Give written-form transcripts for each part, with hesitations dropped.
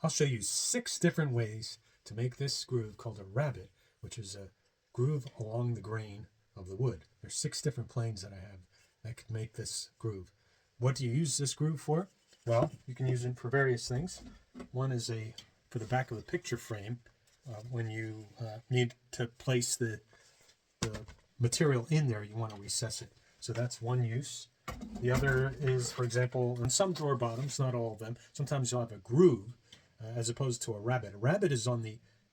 I'll show you 6 different ways to make this groove called a rabbet, which is a groove along the grain of the wood. There's 6 different planes that I have that could make this groove. What do you use this groove for? Well, you can use it for various things. One is for the back of the picture frame, when you need to place the material in there, you want to recess it. So that's one use. The other is, for example, in some drawer bottoms, not all of them, sometimes you'll have a groove as opposed to a rabbet. A rabbet is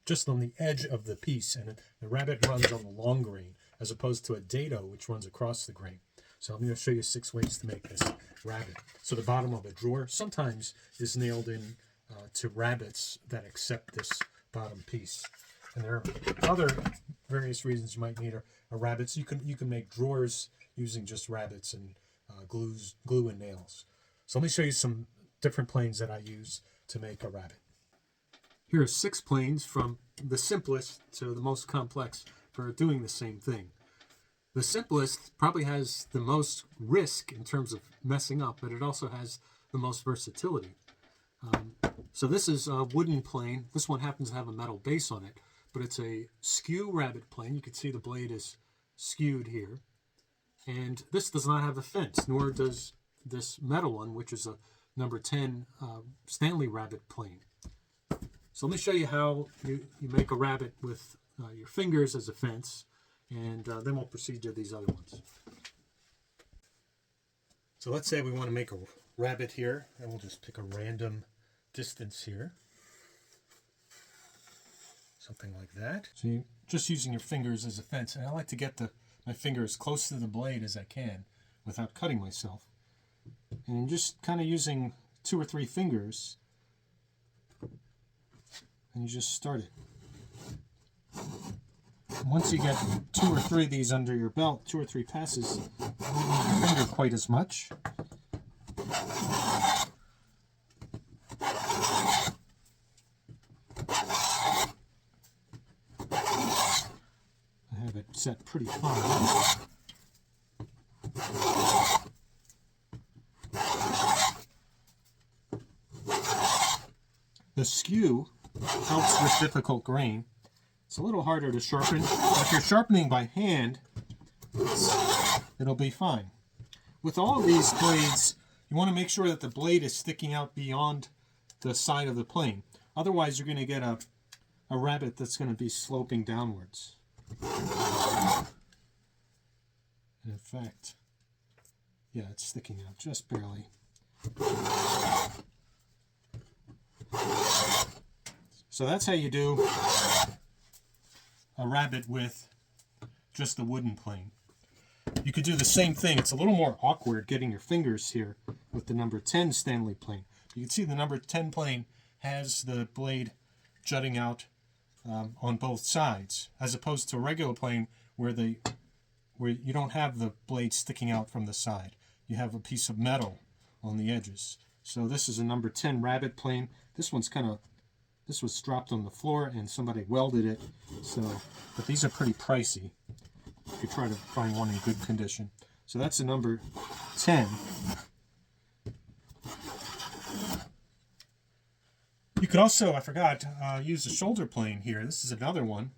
just on the edge of the piece, and the rabbet runs on the long grain, as opposed to a dado, which runs across the grain. So I'm going to show you 6 ways to make this rabbet. So the bottom of a drawer sometimes is nailed in to rabbets that accept this bottom piece. And there are other various reasons you might need a rabbet. So you can make drawers using just rabbets and glue and nails. So let me show you some different planes that I use to make a rabbet. Here are 6 planes from the simplest to the most complex for doing the same thing. The simplest probably has the most risk in terms of messing up, but it also has the most versatility. So this is a wooden plane. This one happens to have a metal base on it, but it's a skew rabbet plane. You can see the blade is skewed here. And this does not have a fence, nor does this metal one, which is a number 10 Stanley Rabbet plane. So let me show you how you make a rabbet with your fingers as a fence, and then we'll proceed to these other ones. So let's say we want to make a rabbet here, and we'll just pick a random distance here. Something like that. So you're just using your fingers as a fence, and I like to get my finger as close to the blade as I can without cutting myself. And just kind of using 2 or 3 fingers, and you just start it. And once you get 2 or 3 of these under your belt, 2 or 3 passes, you don't need your finger quite as much. I have it set pretty fine. The skew helps with difficult grain. It's a little harder to sharpen. If you're sharpening by hand, it'll be fine. With all of these blades, you want to make sure that the blade is sticking out beyond the side of the plane. Otherwise, you're going to get a rabbet that's going to be sloping downwards. And in fact, yeah, it's sticking out just barely. So that's how you do a rabbet with just a wooden plane. You could do the same thing. It's a little more awkward getting your fingers here with the number 10 Stanley plane. You can see the number 10 plane has the blade jutting out on both sides, as opposed to a regular plane where you don't have the blade sticking out from the side. You have a piece of metal on the edges. So this is a number 10 rabbet plane. This was dropped on the floor and somebody welded it. But these are pretty pricey. You could try to find one in good condition. So that's a number 10. You could also, I forgot, use a shoulder plane here. This is another one.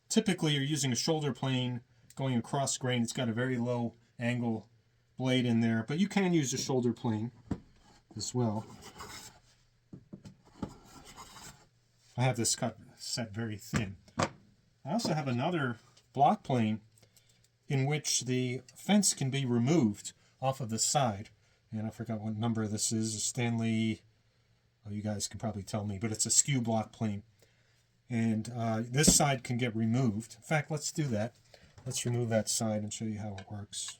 Typically you're using a shoulder plane going across grain. It's got a very low angle blade in there, but you can use a shoulder plane as well. I have this cut set very thin. I also have another block plane in which the fence can be removed off of the side. And I forgot what number this is. A Stanley, oh, you guys can probably tell me, but it's a skew block plane. And this side can get removed. In fact, let's do that. Let's remove that side and show you how it works.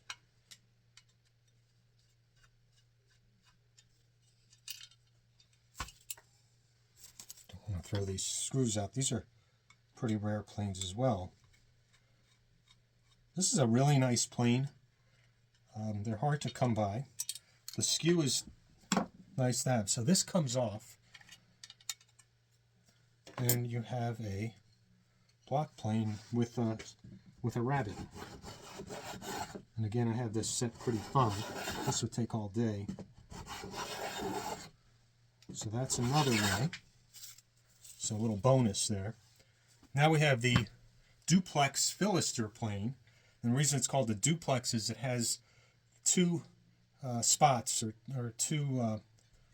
Don't want to throw these screws out. These are pretty rare planes as well. This is a really nice plane. They're hard to come by. The skew is nice to have. So this comes off, and you have a block plane with a rabbet. And again, I have this set pretty fine. This would take all day. So that's another way. So a little bonus there. Now we have the duplex philister plane. And the reason it's called the duplex is it has two spots or two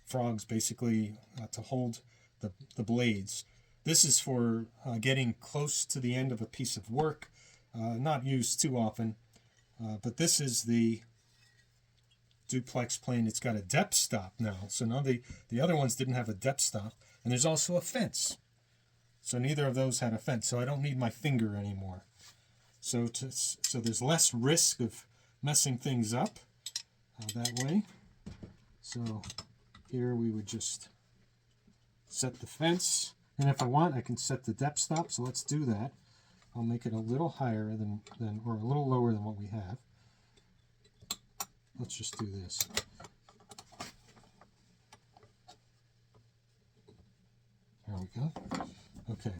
frogs basically to hold the blades. This is for getting close to the end of a piece of work, not used too often, but this is the duplex plane. It's got a depth stop now, so now the other ones didn't have a depth stop, and there's also a fence. So neither of those had a fence, so I don't need my finger anymore. So there's less risk of messing things up that way. So here we would just set the fence, and if I want I can set the depth stop, so let's do that. I'll make it a little higher than or a little lower than what we have. Let's just do this. There we go. Okay.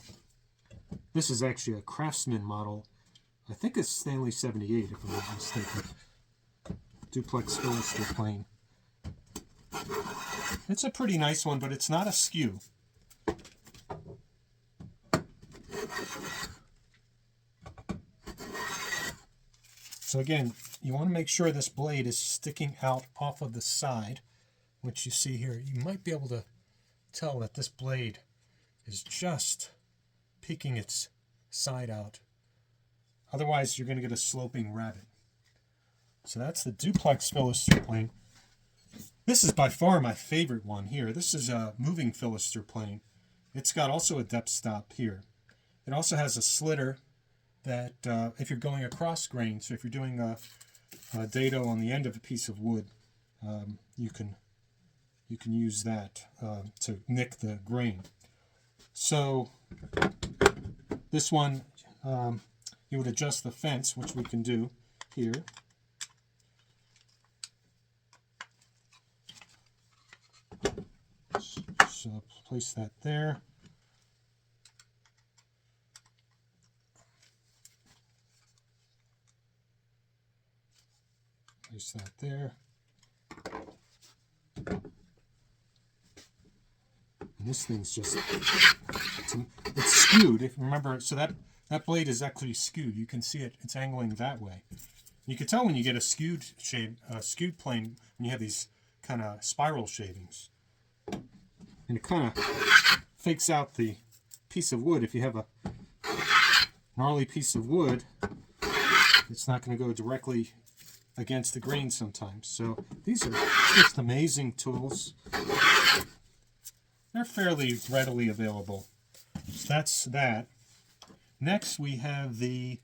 This is actually a Craftsman model. I think it's Stanley 78 if I'm not mistaken. Duplex philister plane. It's a pretty nice one, but it's not a skew. So again, you want to make sure this blade is sticking out off of the side, which you see here. You might be able to tell that this blade is just peeking its side out. Otherwise, you're going to get a sloping rabbet. So that's the duplex philister plane. This is by far my favorite one here. This is a moving philister plane. It's got also a depth stop here. It also has a slitter that if you're going across grain, so if you're doing a dado on the end of a piece of wood, you can use that to nick the grain. So this one, you would adjust the fence, which we can do here. So place that there. Place that there. And this thing's just, it's skewed. If you remember, so that blade is actually skewed. You can see it, it's angling that way. You can tell when you get a skewed plane when you have these kind of spiral shavings. And it kind of fakes out the piece of wood. If you have a gnarly piece of wood, it's not going to go directly against the grain sometimes. So these are just amazing tools. They're fairly readily available. So that's that. Next we have the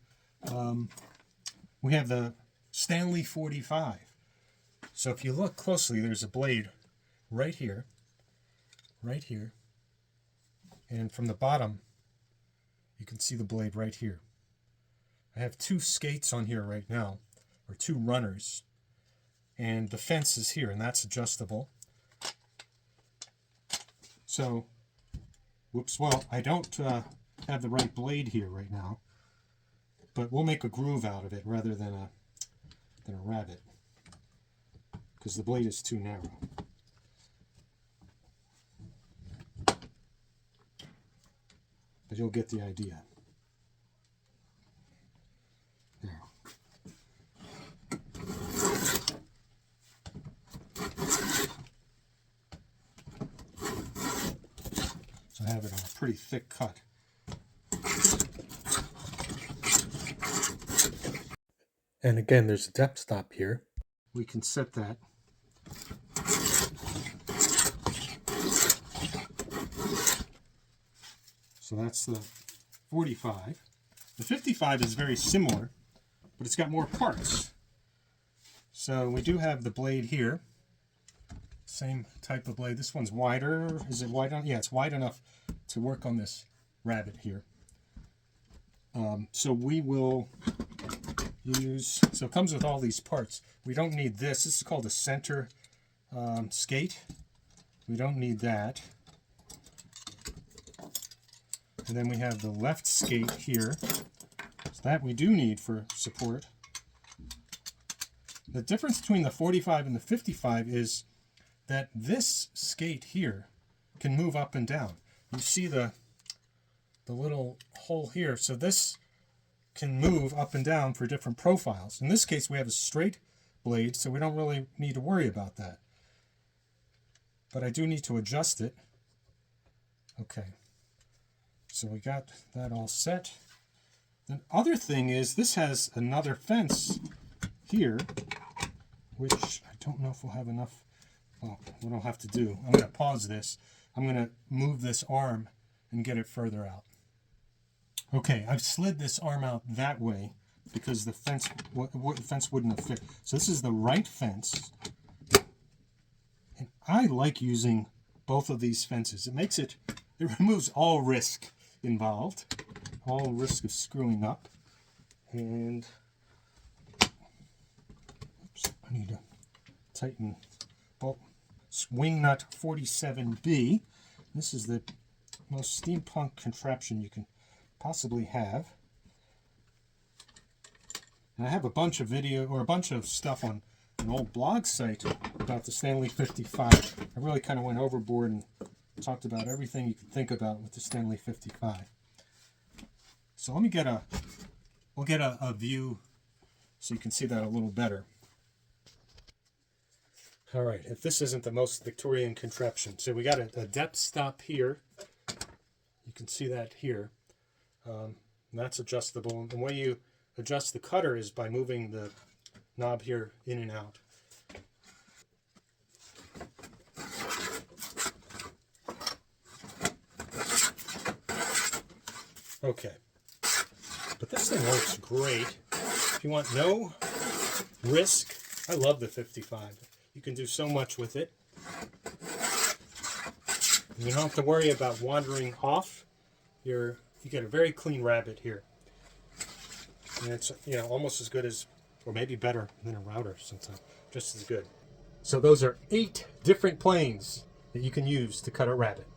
Stanley 45. So if you look closely, there's a blade right here, and from the bottom you can see the blade right here. I have two skates on here right now, or two runners, and the fence is here, and that's adjustable. So, whoops, well, I don't have the right blade here right now, but we'll make a groove out of it rather than a rabbet, because the blade is too narrow. But you'll get the idea. There. So I have it on a pretty thick cut. And again, there's a depth stop here. We can set that. So that's the 45. The 55 is very similar, but it's got more parts. So we do have the blade here. Same type of blade. This one's wider. Is it wide enough? Yeah, it's wide enough to work on this rabbet here. So we will use, so it comes with all these parts. We don't need this. This is called a center skate. We don't need that. And then we have the left skate here. So that we do need for support. The difference between the 45 and the 55 is that this skate here can move up and down. You see the little hole here. So this can move up and down for different profiles. In this case, we have a straight blade, so we don't really need to worry about that. But I do need to adjust it. Okay. So we got that all set. The other thing is this has another fence here, which I don't know if we'll have enough. Well, what I'll have to do, I'm going to pause this. I'm going to move this arm and get it further out. Okay, I've slid this arm out that way because the fence wouldn't have fit. So this is the right fence. And I like using both of these fences. It removes all risk involved, all risk of screwing up. And oops, I need to tighten bolt. Swing nut 47B. This is the most steampunk contraption you can possibly have. And I have a bunch of video or a bunch of stuff on an old blog site about the Stanley 55. I really kind of went overboard and talked about everything you can think about with the Stanley 55. So let me get we'll get a view so you can see that a little better. All right, if this isn't the most Victorian contraption. So we got a depth stop here. You can see that here. And that's adjustable. And the way you adjust the cutter is by moving the knob here in and out. Okay. But this thing works great. If you want no risk, I love the 55. You can do so much with it. You don't have to worry about wandering off. You get a very clean Rabbet here. And it's, you know, almost as good as, or maybe better than a router sometimes. Just as good. So those are 8 different planes that you can use to cut a Rabbet.